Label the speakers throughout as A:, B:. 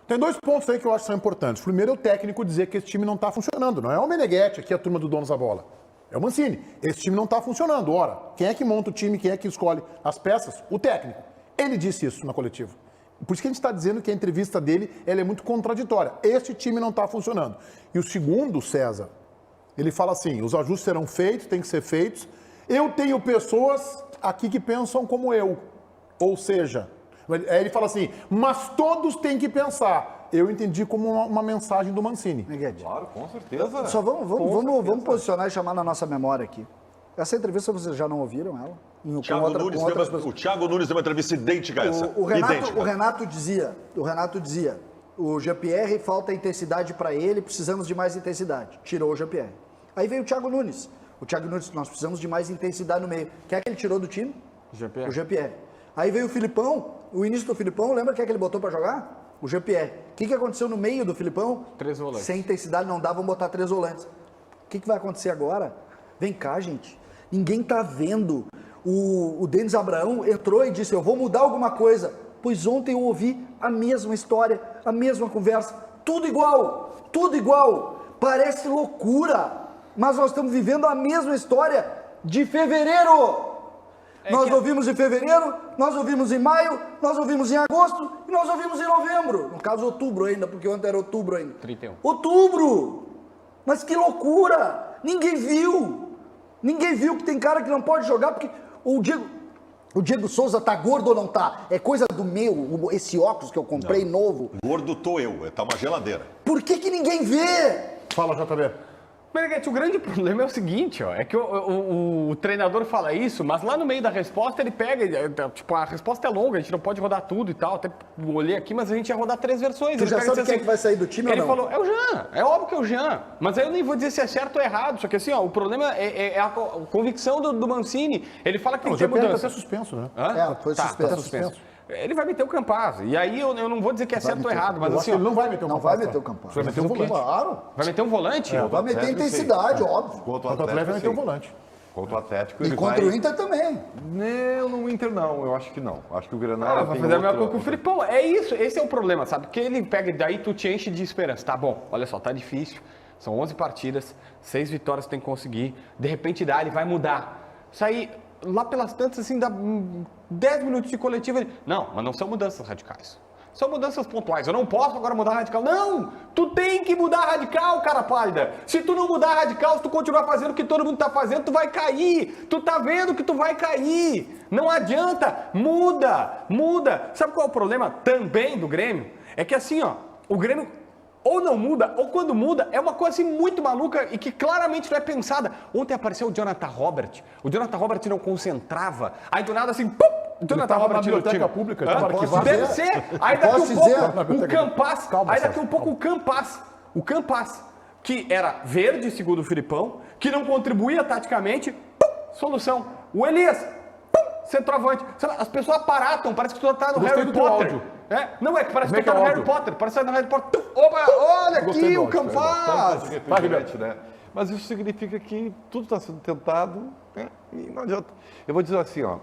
A: Tem 2 pontos aí que eu acho que são importantes. Primeiro é o técnico dizer que esse time não está funcionando. Não é o Meneghetti aqui, a turma do Donos da Bola. É o Mancini. Esse time não está funcionando. Ora, quem é que monta o time, quem é que escolhe as peças? O técnico. Ele disse isso na coletiva. Por isso que a gente está dizendo que a entrevista dele ela é muito contraditória. Este time não está funcionando. E o segundo, César, ele fala assim, os ajustes serão feitos, têm que ser feitos. Eu tenho pessoas aqui que pensam como eu. Ou seja, aí ele fala assim, mas todos têm que pensar. Eu entendi como uma mensagem do Mancini.
B: Meneghetti.
C: Claro, com certeza.
B: Só vamos posicionar e chamar na nossa memória aqui. Essa entrevista vocês já não ouviram ela?
D: O Thiago Nunes deu uma entrevista idêntica a essa.
B: O Renato dizia, o Jean-Pierre falta intensidade para ele, precisamos de mais intensidade. Tirou o Jean-Pierre. Aí veio o Thiago Nunes. O Thiago Nunes, nós precisamos de mais intensidade no meio. Quem é que ele tirou do time? O Jean-Pierre. Aí veio o Filipão, o início do Filipão, lembra quem é que ele botou para jogar? O Jean-Pierre. O que aconteceu no meio do Filipão?
E: 3 volantes.
B: Sem intensidade não dá, vão botar 3 volantes. O que vai acontecer agora? Vem cá, gente. Ninguém tá vendo. O Denis Abraão entrou e disse, eu vou mudar alguma coisa. Pois ontem eu ouvi a mesma história, a mesma conversa. Tudo igual, tudo igual. Parece loucura, mas nós estamos vivendo a mesma história de fevereiro. Nós ouvimos em fevereiro, nós ouvimos em maio, nós ouvimos em agosto e nós ouvimos em novembro. No caso, outubro ainda, porque ontem era outubro ainda.
E: 31.
B: Outubro! Mas que loucura! Ninguém viu! Ninguém viu que tem cara que não pode jogar porque o Diego Souza tá gordo ou não tá? É coisa do meu, esse óculos que eu comprei novo.
D: Gordo tô eu, tá uma geladeira.
B: Por que ninguém vê?
A: Fala, JB.
E: Meneghetti, o grande problema é o seguinte, ó, é que o treinador fala isso, mas lá no meio da resposta ele pega, tipo, a resposta é longa, a gente não pode rodar tudo e tal, até olhei aqui, mas a gente ia rodar 3 versões.
B: Tu já sabe quem é que vai sair do time ou não?
E: Ele falou, é o Jean, é óbvio que é o Jean, mas aí eu nem vou dizer se é certo ou errado, só que assim, ó, o problema é a convicção do Mancini, ele fala que tem que ter mudança.
A: Tá até suspenso, né?
B: Foi suspenso.
E: Tá suspenso. Ele vai meter o Campaz. E aí eu não vou dizer que é certo ou errado, mas assim.
A: Ele não vai meter o
B: Não
A: Campaz.
B: vai meter o Campaz.
A: Vai meter um volante.
B: Claro.
E: Vai meter um volante?
B: Vai meter intensidade, óbvio.
C: Contra o
A: O Atlético vai meter
C: Atlético,
A: um volante.
C: Contra o Atlético,
B: E
C: ele
B: contra
C: vai...
B: o Inter também.
C: Não, no Inter não, eu acho que não. Acho que o Granada
E: Vai
C: tem
E: fazer a mesma
C: outro-
E: coisa com o Filipão. É isso, esse é o problema, sabe? Porque ele pega, daí tu te enche de esperança. Tá bom, olha só, tá difícil. São 11 partidas, 6 vitórias tem que conseguir. De repente dá, ele vai mudar. Isso aí, lá pelas tantas, assim, dá 10 minutos de coletiva. Não, mas não são mudanças radicais. São mudanças pontuais. Eu não posso agora mudar radical. Não! Tu tem que mudar radical, cara pálida. Se tu não mudar radical, se tu continuar fazendo o que todo mundo tá fazendo, tu vai cair. Tu tá vendo que tu vai cair. Não adianta. Muda. Sabe qual é o problema também do Grêmio? É que assim, ó, o Grêmio ou não muda, ou quando muda, é uma coisa assim muito maluca e que claramente não é pensada. Ontem apareceu o Jonathan Robert. O Jonathan Robert não concentrava. Aí do nada assim, pum! Jonathan Robert tirou o time.
A: Pública, estava
B: Posso
A: arquivado.
B: dizer?
E: Deve ser. Aí daqui
B: Posso
E: um pouco
B: dizer?
E: o Campaz.
A: Calma,
E: Aí daqui
A: Sérgio,
E: um pouco o Campaz, que era verde, segundo o Filipão, que não contribuía taticamente, pum, solução. O Elias, pum, centroavante. Sei lá, as pessoas aparatam, parece que tu tá no
A: Gostei
E: Harry
A: do teu
E: Potter.
A: áudio.
E: É? Não, é que parece
A: Como
E: que
A: é
E: tu
A: que
E: tá
A: é
E: no
A: o
E: Harry
A: áudio?
E: Potter. Parece que tá no Harry Potter. Opa, olha
A: Gostei
E: aqui
A: do
E: o
A: áudio,
E: Campaz.
C: Refrigerante, né? Mas isso significa que tudo está sendo tentado, né? E não adianta. Eu vou dizer assim, ó,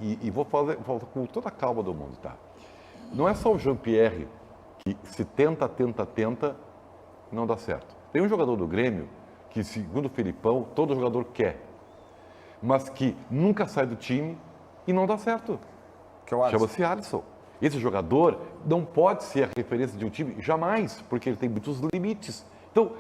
C: e vou falar com toda a calma do mundo, tá? Não é só o Jean-Pierre que se tenta, não dá certo. Tem um jogador do Grêmio que, segundo o Filipão, todo jogador quer, mas que nunca sai do time e não dá certo.
E: Que é o Alisson.
C: Chama-se Alisson. Esse jogador não pode ser a referência de um time jamais, porque ele tem muitos limites. Então,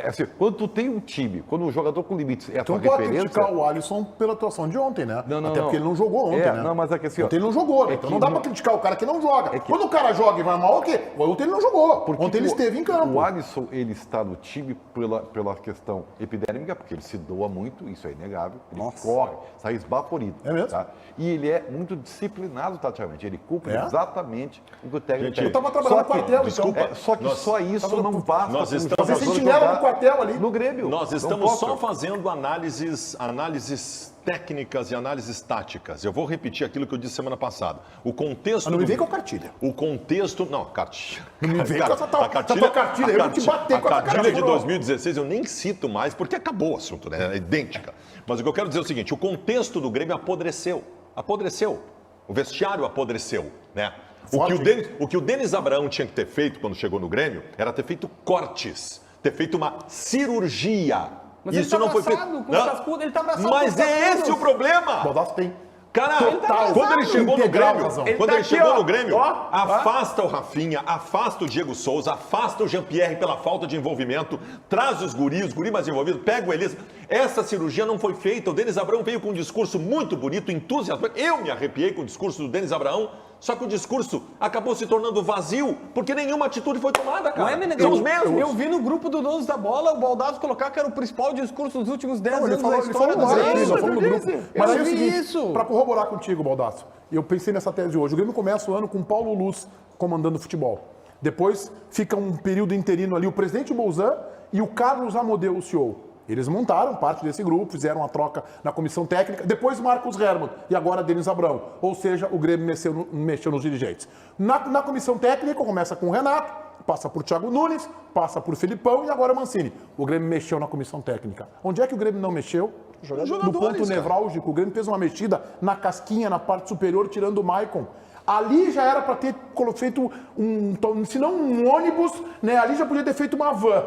C: assim, quando tu tem um time, quando um jogador com limites é a
A: Tu
C: tua
A: não pode
C: referência...
A: criticar o Alisson pela atuação de ontem, né?
C: Não,
A: Até porque ele não jogou ontem, né?
C: Não, mas é que assim...
A: Ontem ele não jogou, né? Então não dá pra criticar o cara que não joga. Quando o cara joga e vai mal, o quê? Ontem ele não jogou. Ontem ele esteve em campo.
C: O Alisson, ele está no time pela questão epidêmica, porque ele se doa muito, isso é inegável. Ele corre, sai esbaforido.
A: É mesmo?
C: Tá? E ele é muito disciplinado taticamente. Ele cumpre exatamente o que o técnico
D: Gente,
A: Eu tava trabalhando no quartel,
D: desculpa,
A: então.
C: Só que só isso não basta.
D: nós
C: para um
D: estamos-
C: jogador
A: Fazer sentinela
C: jogar
A: no quartel ali.
C: No Grêmio.
D: Nós
C: Não
D: estamos
C: pode.
D: só fazendo análises técnicas e análises táticas. Eu vou repetir aquilo que eu disse semana passada. O contexto...
A: Mas não me vem com a cartilha.
D: O contexto... Não, cartilha.
A: Não me vem com essa tua cartilha. Eu vou te bater com essa
D: cartilha
A: cartilha.
D: de 2016 eu nem cito mais, porque acabou o assunto, né? É idêntica. Mas o que eu quero dizer é o seguinte, o contexto do Grêmio apodreceu. O vestiário apodreceu, né? O que o Denis Abraão tinha que ter feito quando chegou no Grêmio era ter feito cortes, ter feito uma cirurgia.
E: Mas
D: Isso
E: ele tá
D: não foi feito.
E: abraçado com os cascudos, ele tá abraçado
D: Mas
E: com os
D: é esse
E: cascudos.
D: o problema.
A: O Baldassi tem.
D: Cara,
E: Total,
D: quando ele chegou no
A: integral
D: Grêmio,
A: razão.
D: quando
E: Ele tá
D: ele
E: aqui,
D: chegou
E: ó.
D: no Grêmio,
E: Ó,
D: afasta o Rafinha, afasta o Diego Souza, afasta o Jean-Pierre pela falta de envolvimento, traz os guri mais envolvidos, pega o Elias. Essa cirurgia não foi feita. O Denis Abraão veio com um discurso muito bonito, entusiasmante. Eu me arrepiei com o discurso do Denis Abraão, só que o discurso acabou se tornando vazio, porque nenhuma atitude foi tomada, cara.
E: Não é, Meneghel?
D: São os mesmos.
E: Eu vi no grupo do Donos da Bola o Baldasso colocar que era o principal discurso dos últimos 10
A: Não,
E: anos da
A: ele
E: história
A: falou
E: do
A: várias
E: Grêmio.
A: vezes, nós falamos no grupo. Mas aí é o
E: vi
A: seguinte,
E: isso.
A: para corroborar contigo, Baldasso, eu pensei nessa tese hoje. O Grêmio começa o ano com Paulo Luz comandando o futebol. Depois fica um período interino ali, o presidente Bolzan e o Carlos Amodeu, o CEO. Eles montaram parte desse grupo, fizeram a troca na comissão técnica, depois Marcos Hermann e agora Denis Abrão. Ou seja, o Grêmio mexeu nos dirigentes. Na comissão técnica começa com o Renato, passa por Thiago Nunes, passa por Felipão e agora Mancini. O Grêmio mexeu na comissão técnica. Onde é que o Grêmio não mexeu? No ponto nevrálgico. O Grêmio fez uma mexida na casquinha, na parte superior, tirando o Maicon. Ali já era para ter feito se não um ônibus, né? Ali já podia ter feito uma van.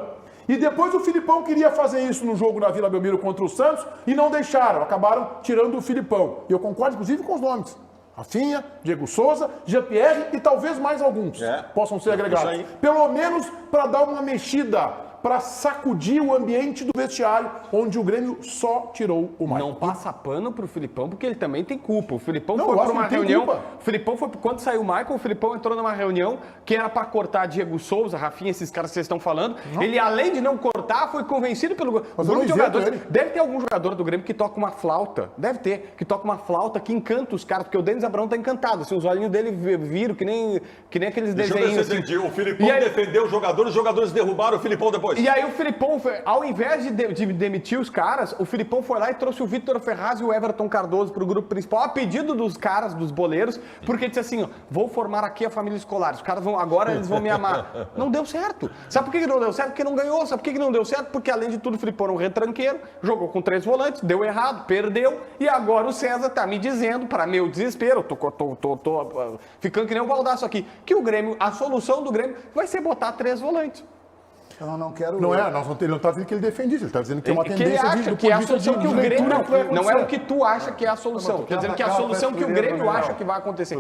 A: E depois o Filipão queria fazer isso no jogo na Vila Belmiro contra o Santos e não deixaram, acabaram tirando o Filipão. E eu concordo, inclusive, com os nomes. Rafinha, Diego Souza, Jean-Pierre e talvez mais alguns possam ser agregados. Pelo menos para dar uma mexida, para sacudir o ambiente do vestiário, onde o Grêmio só tirou o Maicon.
E: Não passa pano pro Filipão, porque ele também tem culpa. O Filipão
A: Não,
E: foi
A: eu
E: para
A: acho
E: uma
A: que ele tem
E: reunião.
A: culpa.
E: O Filipão foi quando saiu o Maicon, o Filipão entrou numa reunião que era para cortar Diego Souza, Rafinha, esses caras que vocês estão falando. Ele, além de não cortar, foi convencido pelo
A: Mas eu
E: grupo
A: não
E: de
A: isento
E: jogadores.
A: ele.
E: Deve ter algum jogador do Grêmio que toca uma flauta. Deve ter, que toca uma flauta que encanta os caras, porque o Denis Abrão tá encantado. Se os olhinhos dele viram que nem aqueles
D: Deixa eu ver
E: desenhos.
D: se eu entendi. O Filipão
E: E aí-
D: defendeu os jogadores derrubaram o Filipão depois.
E: E aí o Filipão, ao invés de demitir os caras, o Filipão foi lá e trouxe o Vitor Ferraz e o Everton Cardoso pro grupo principal, a pedido dos caras, dos boleiros, porque disse assim, ó, vou formar aqui a família escolar, os caras vão, agora eles vão me amar. Não deu certo. Sabe por que não deu certo? Porque não ganhou. Sabe por que não deu certo? Porque além de tudo o Filipão era um retranqueiro, jogou com 3 volantes, deu errado, perdeu, e agora o César tá me dizendo, para meu desespero, eu tô ficando que nem um baldaço aqui, que o Grêmio, a solução do Grêmio vai ser botar 3 volantes.
B: Eu não quero...
A: Não é, ele não está dizendo que ele defende isso, ele está dizendo que tem uma
E: Que ele
A: tendência
E: acha
A: do
E: que é a
A: ponto de vista
E: solução que o
A: de
E: Grêmio
A: leitura que vai
E: não é
A: acontecer.
E: o que tu acha que é a solução. Quer dizer que é a solução que o Grêmio acha que vai acontecer.